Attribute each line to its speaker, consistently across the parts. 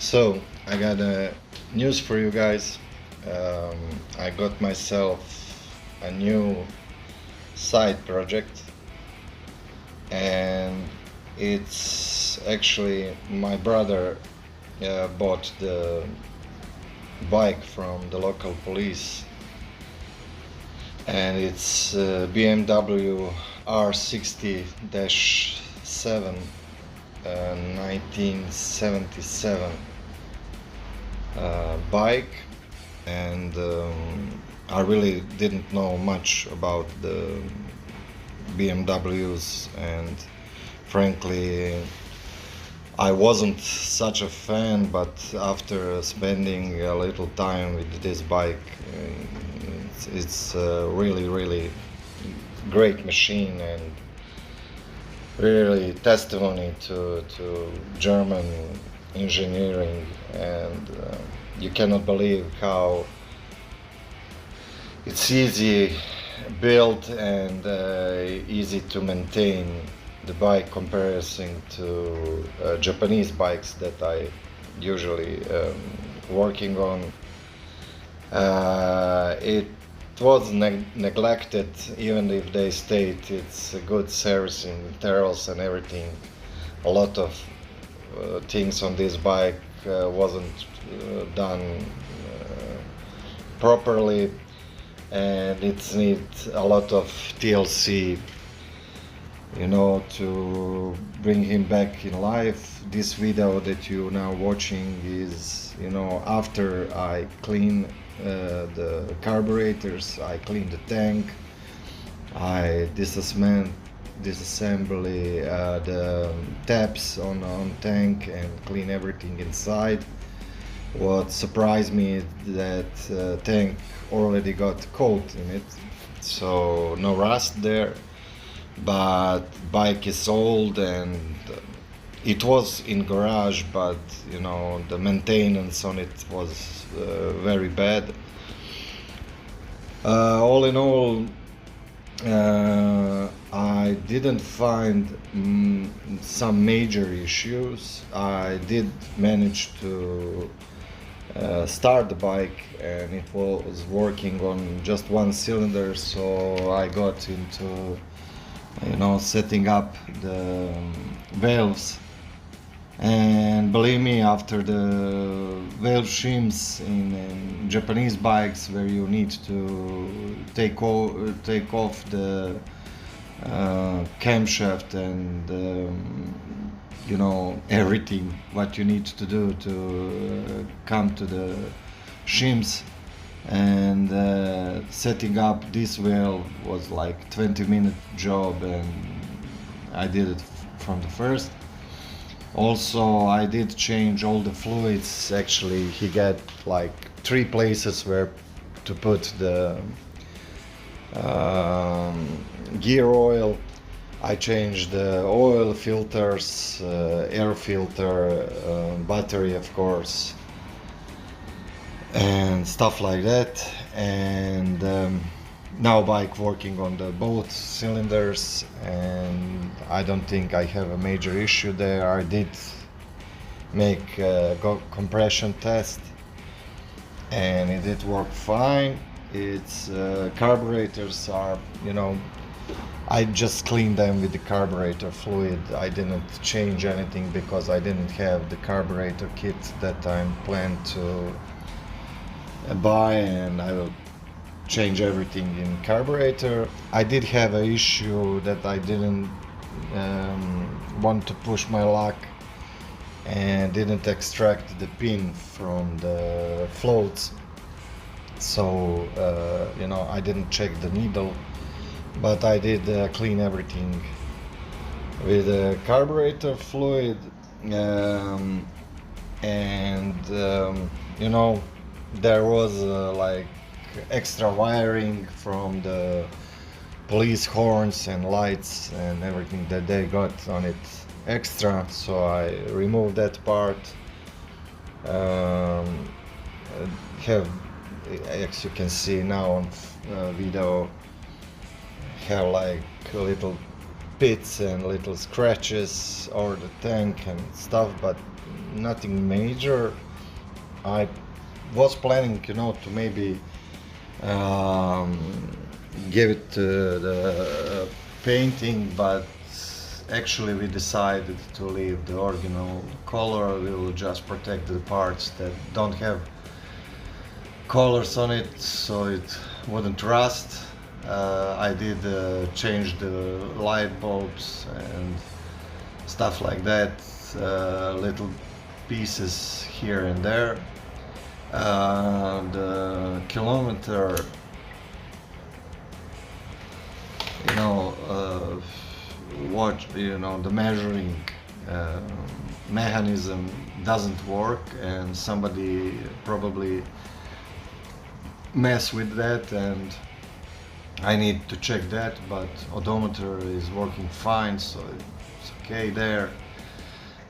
Speaker 1: So I got news for you guys. I got myself a new side project, and it's actually my brother bought the bike from the local police, and it's BMW R60-7 1977 bike, and I really didn't know much about the BMWs, and frankly I wasn't such a fan, but after spending a little time with this bike, it's really great machine, and really testimony to German engineering, and you cannot believe how it's easy built and easy to maintain the bike comparison to Japanese bikes that I usually working on. It was neglected, even if they state it's a good servicing, intervals and everything. A lot of things on this bike wasn't done properly, and it needs a lot of TLC, to bring him back in life. This video that you now watching is, after I clean the carburetors, I clean the tank, I disassembly the taps on tank and clean everything inside. What surprised me is that tank already got coat in it, so no rust there, but bike is old, and it was in garage, but the maintenance on it was very bad. All in all, I didn't find some major issues. I did manage to start the bike, and it was working on just one cylinder, so I got into setting up the valves. And believe me, after the valve shims in Japanese bikes, where you need to take off the camshaft and everything what you need to do to come to the shims, and setting up this valve was like 20-minute job, and I did it from the first. Also, I did change all the fluids. Actually, he got like 3 places where to put the gear oil. I changed the oil filters, air filter, battery, of course, and stuff like that. And now bike working on the both cylinders, and I don't think I have a major issue there. I did make a compression test, and it did work fine. Its carburetors are, I just cleaned them with the carburetor fluid. I didn't change anything because I didn't have the carburetor kit that I'm planned to buy, and I will change everything in carburetor. I did have an issue that I didn't want to push my lock and didn't extract the pin from the floats, so I didn't check the needle, but I did clean everything with the carburetor fluid, and there was like extra wiring from the police horns and lights and everything that they got on it extra, so I removed that part. Have, as you can see now on video, have like a little pits and little scratches over the tank and stuff, but nothing major. I was planning, to maybe um, give it the painting, but actually we decided to leave the original color. We'll just protect the parts that don't have colors on it, so it wouldn't rust. I did change the light bulbs and stuff like that, little pieces here and there. The kilometer, watch, the measuring mechanism doesn't work, and somebody probably mess with that, and I need to check that, but odometer is working fine, so it's okay there.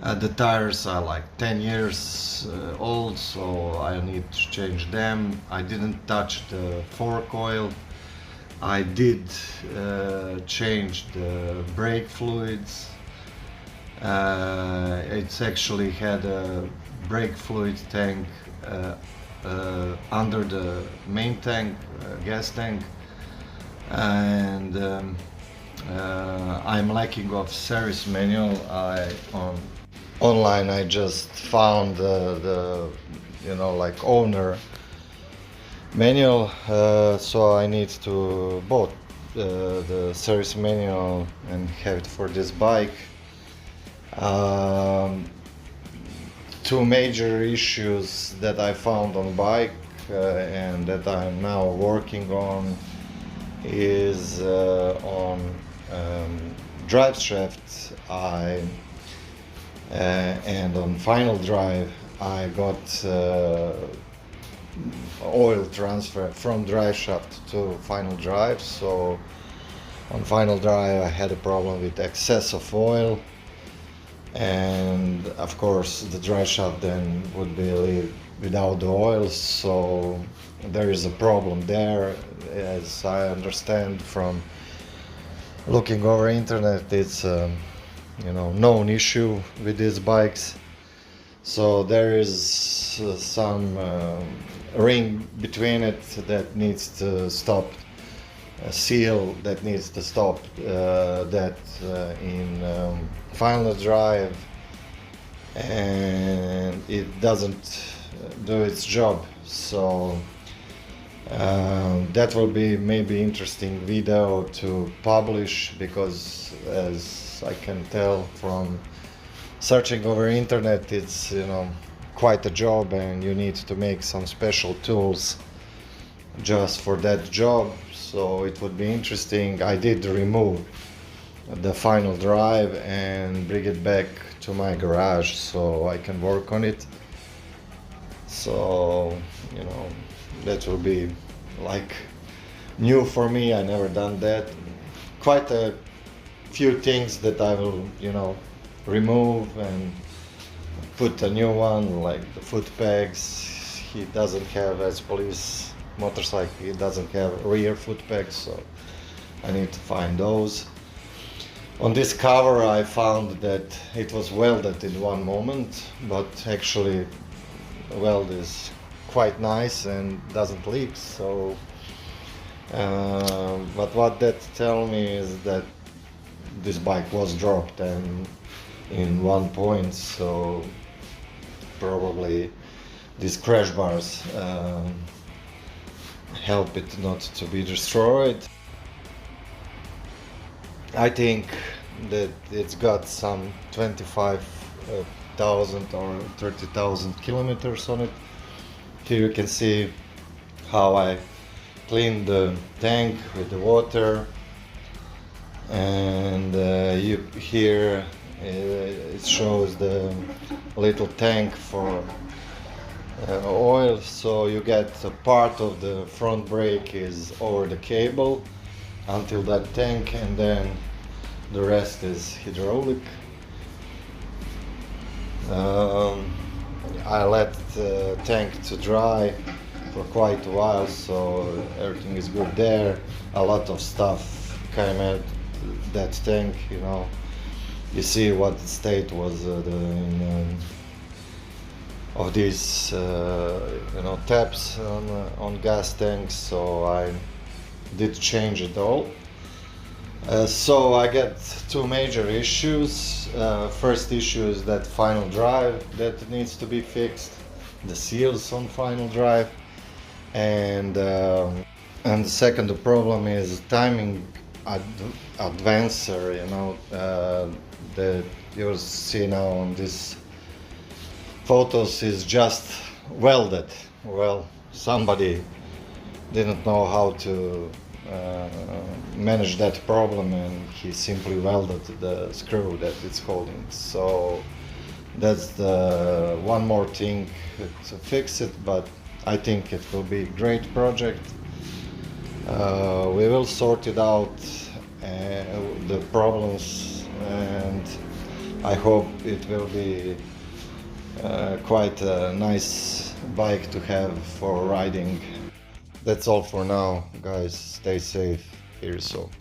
Speaker 1: The tires are like 10 years old, so I need to change them. I didn't touch the fork oil. I did change the brake fluids. It's actually had a brake fluid tank under the main tank, gas tank, and I'm lacking of service manual. Online I just found the like owner manual, so I need to bought the service manual and have it for this bike. Two major issues that I found on bike and that I'm now working on is on Driveshaft. And on final drive I got oil transfer from Driveshaft to final drive. So on final drive I had a problem with excess of oil, and of course the Driveshaft then would be without the oil, so there is a problem there. As I understand from looking over internet, it's known issue with these bikes. So there is some ring between it that needs to stop, a seal that needs to stop that in final drive, and it doesn't do its job. So that will be maybe interesting video to publish, because as I can tell from searching over internet, it's quite a job, and you need to make some special tools just for that job. So it would be interesting. I did remove the final drive and bring it back to my garage so I can work on it. So that will be like new for me. I never done that. Quite a few things that I will remove and put a new one, like the foot pegs. He doesn't have, as police motorcycle, he doesn't have rear foot pegs, so I need to find those. On this cover I found that it was welded in one moment, but actually the weld is quite nice and doesn't leak. So but what that tell me is that this bike was dropped and in one point, so probably these crash bars help it not to be destroyed. I think that it's got some 25,000 or 30,000 kilometers on it. Here you can see how I cleaned the tank with the water, and here it shows the little tank for oil. So you get a part of the front brake is over the cable until that tank, and then the rest is hydraulic. I let the tank to dry for quite a while, so everything is good there. A lot of stuff came out that tank, you know. You see what state was of these you know, taps on gas tanks, so I did change it all. So I get two major issues. First issue is that final drive that needs to be fixed, the seals on final drive, and the second problem is timing advancer, you know, that you'll see now on this photos is just welded. Well, somebody didn't know how to manage that problem, and he simply welded the screw that it's holding. So that's the one more thing to fix it, but I think it will be a great project. We will sort it out, the problems, and I hope it will be quite a nice bike to have for riding. That's all for now, guys. Stay safe. Here's hope.